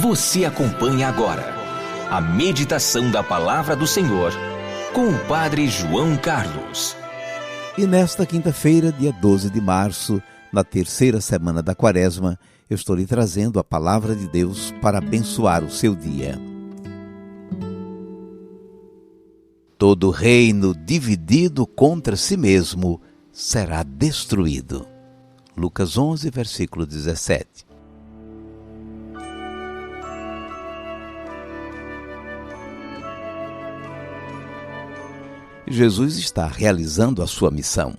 Você acompanha agora a meditação da Palavra do Senhor com o Padre João Carlos. E nesta quinta-feira, dia 12 de março, na terceira semana da Quaresma, eu estou lhe trazendo a Palavra de Deus para abençoar o seu dia. Todo reino dividido contra si mesmo será destruído. Lucas 11, versículo 17. Jesus está realizando a sua missão.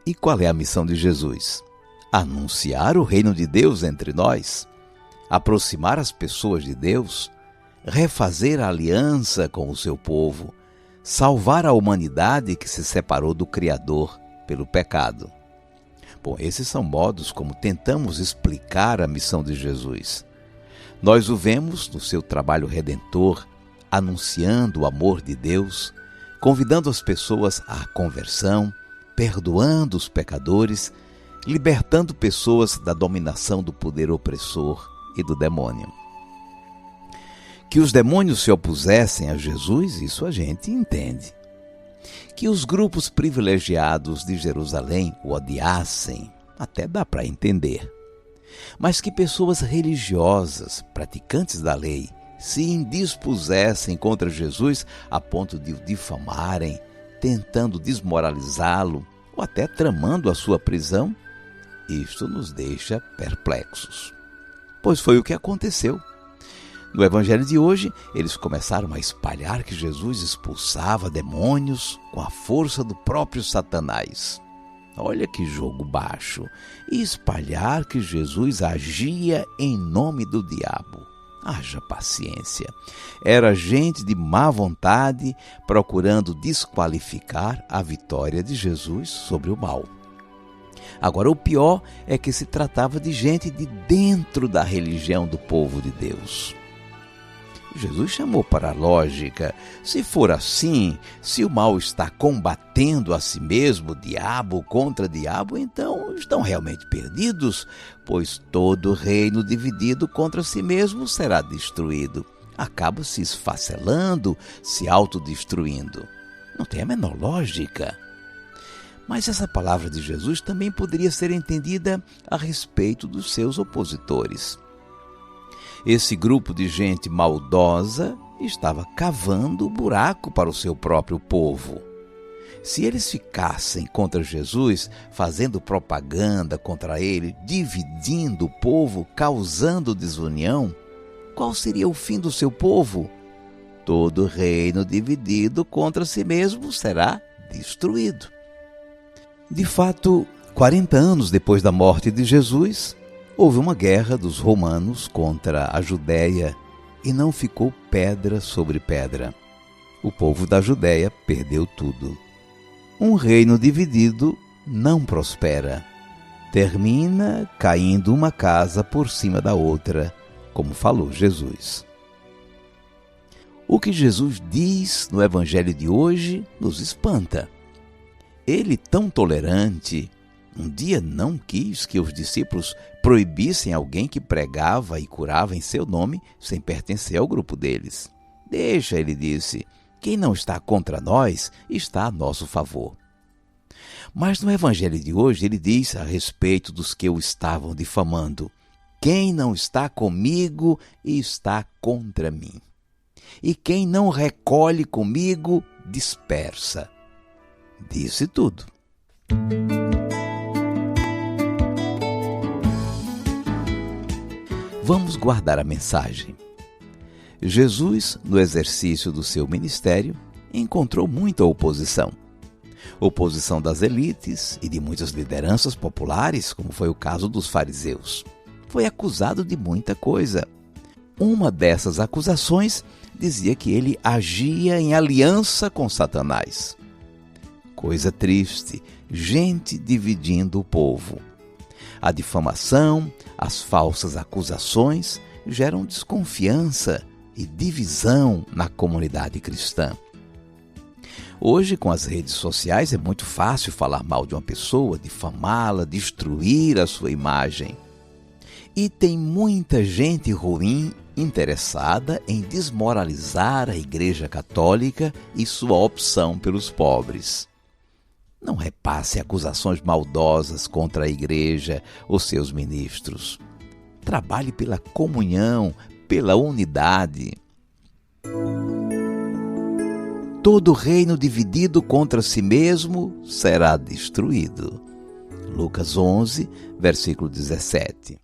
E qual é a missão de Jesus? Anunciar o reino de Deus entre nós, aproximar as pessoas de Deus, refazer a aliança com o seu povo, salvar a humanidade que se separou do Criador pelo pecado. Bom, esses são modos como tentamos explicar a missão de Jesus. Nós o vemos no seu trabalho redentor, anunciando o amor de Deus, convidando as pessoas à conversão, perdoando os pecadores, libertando pessoas da dominação do poder opressor e do demônio. Que os demônios se opusessem a Jesus, isso a gente entende. Que os grupos privilegiados de Jerusalém o odiassem, até dá para entender. Mas que pessoas religiosas, praticantes da lei, se indispusessem contra Jesus a ponto de o difamarem, tentando desmoralizá-lo ou até tramando a sua prisão, isto nos deixa perplexos. Pois foi o que aconteceu. No Evangelho de hoje, eles começaram a espalhar que Jesus expulsava demônios com a força do próprio Satanás. Olha que jogo baixo! E espalhar que Jesus agia em nome do diabo. Haja paciência. Era gente de má vontade procurando desqualificar a vitória de Jesus sobre o mal. Agora, o pior é que se tratava de gente de dentro da religião do povo de Deus. Jesus chamou para a lógica. Se for assim, se o mal está combatendo a si mesmo, diabo contra diabo, então estão realmente perdidos, pois todo reino dividido contra si mesmo será destruído. Acaba se esfacelando, se autodestruindo. Não tem a menor lógica. Mas essa palavra de Jesus também poderia ser entendida a respeito dos seus opositores. Esse grupo de gente maldosa estava cavando buraco para o seu próprio povo. Se eles ficassem contra Jesus, fazendo propaganda contra ele, dividindo o povo, causando desunião, qual seria o fim do seu povo? Todo reino dividido contra si mesmo será destruído. De fato, 40 anos depois da morte de Jesus, houve uma guerra dos romanos contra a Judéia e não ficou pedra sobre pedra. O povo da Judéia perdeu tudo. Um reino dividido não prospera. Termina caindo uma casa por cima da outra, como falou Jesus. O que Jesus diz no Evangelho de hoje nos espanta. Ele, tão tolerante, um dia não quis que os discípulos proibissem alguém que pregava e curava em seu nome sem pertencer ao grupo deles. Deixa, ele disse, quem não está contra nós está a nosso favor. Mas no Evangelho de hoje ele diz a respeito dos que o estavam difamando: quem não está comigo está contra mim. E quem não recolhe comigo dispersa. Disse tudo. Vamos guardar a mensagem. Jesus, no exercício do seu ministério, encontrou muita oposição. Oposição das elites e de muitas lideranças populares, como foi o caso dos fariseus. Foi acusado de muita coisa. Uma dessas acusações dizia que ele agia em aliança com Satanás. Coisa triste, gente dividindo o povo. A difamação, as falsas acusações geram desconfiança e divisão na comunidade cristã. Hoje, com as redes sociais, é muito fácil falar mal de uma pessoa, difamá-la, destruir a sua imagem. E tem muita gente ruim interessada em desmoralizar a Igreja Católica e sua opção pelos pobres. Não repasse acusações maldosas contra a Igreja ou seus ministros. Trabalhe pela comunhão, pela unidade. Todo reino dividido contra si mesmo será destruído. Lucas 11, versículo 17.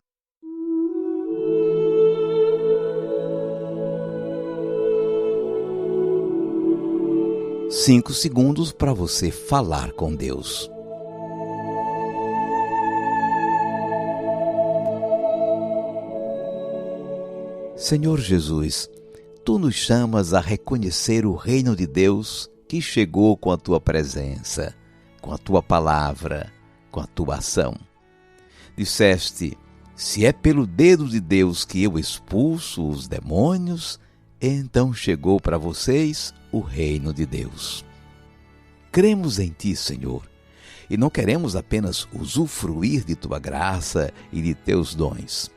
Cinco segundos para você falar com Deus. Senhor Jesus, Tu nos chamas a reconhecer o reino de Deus que chegou com a Tua presença, com a Tua palavra, com a Tua ação. Disseste, se é pelo dedo de Deus que eu expulso os demônios, então chegou para vocês o reino de Deus. Cremos em Ti, Senhor, e não queremos apenas usufruir de Tua graça e de Teus dons.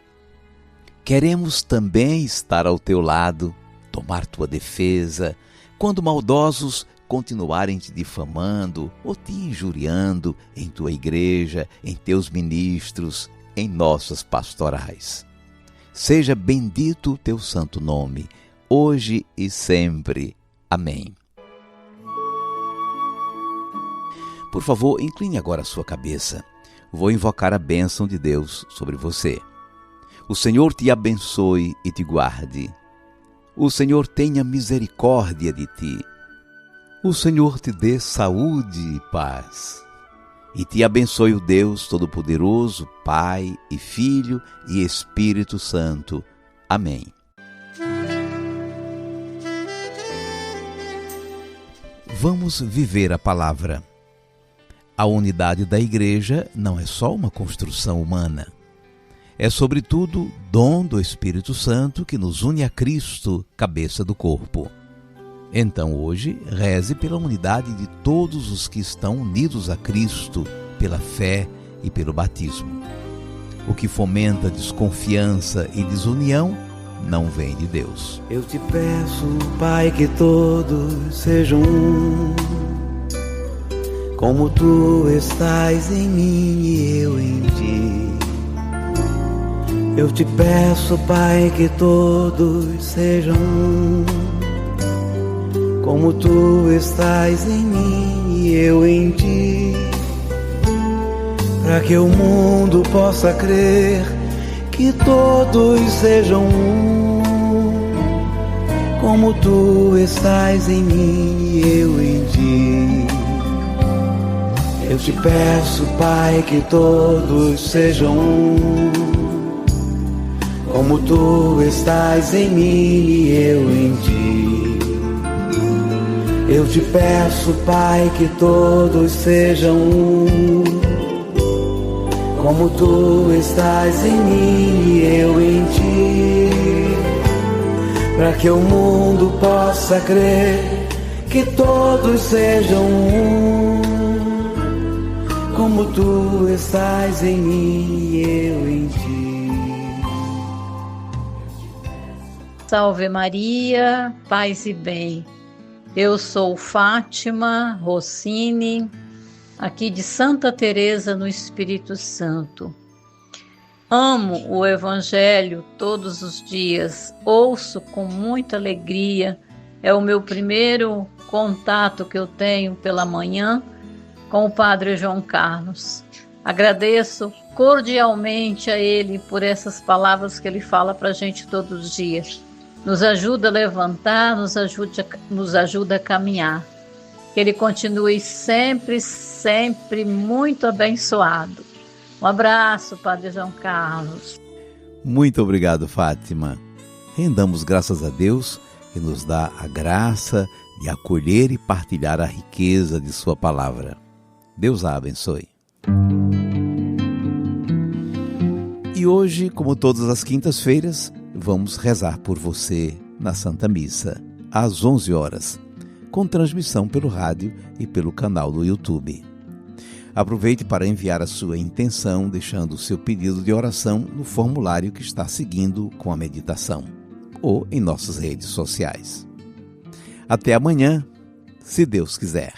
Queremos também estar ao Teu lado, tomar Tua defesa, quando maldosos continuarem te difamando ou te injuriando em Tua igreja, em Teus ministros, em nossas pastorais. Seja bendito o Teu santo nome, hoje e sempre. Amém. Por favor, incline agora a sua cabeça. Vou invocar a bênção de Deus sobre você. O Senhor te abençoe e te guarde. O Senhor tenha misericórdia de ti. O Senhor te dê saúde e paz. E te abençoe o Deus Todo-Poderoso, Pai e Filho e Espírito Santo. Amém. Vamos viver a palavra. A unidade da igreja não é só uma construção humana. É, sobretudo, dom do Espírito Santo que nos une a Cristo, cabeça do corpo. Então, hoje, reze pela unidade de todos os que estão unidos a Cristo, pela fé e pelo batismo. O que fomenta desconfiança e desunião não vem de Deus. Eu te peço, Pai, que todos sejam um, como Tu estás em mim e eu em Ti. Eu te peço, Pai, que todos sejam um, como Tu estás em mim e eu em Ti, para que o mundo possa crer que todos sejam um, como Tu estás em mim e eu em Ti. Eu te peço, Pai, que todos sejam um, como Tu estás em mim e eu em Ti. Eu te peço, Pai, que todos sejam um, como Tu estás em mim e eu em Ti, para que o mundo possa crer que todos sejam um, como Tu estás em mim e eu em Ti. Salve Maria, paz e bem. Eu sou Fátima Rossini, aqui de Santa Teresa no Espírito Santo. Amo o Evangelho todos os dias, ouço com muita alegria. É o meu primeiro contato que eu tenho pela manhã com o Padre João Carlos. Agradeço cordialmente a ele por essas palavras que ele fala para a gente todos os dias. Nos ajuda a levantar, nos ajuda a caminhar. Que ele continue sempre, sempre muito abençoado. Um abraço, Padre João Carlos. Muito obrigado, Fátima. Rendamos graças a Deus que nos dá a graça de acolher e partilhar a riqueza de sua palavra. Deus a abençoe. E hoje, como todas as quintas-feiras, vamos rezar por você na Santa Missa, às 11 horas, com transmissão pelo rádio e pelo canal do YouTube. Aproveite para enviar a sua intenção, deixando o seu pedido de oração no formulário que está seguindo com a meditação, ou em nossas redes sociais. Até amanhã, se Deus quiser.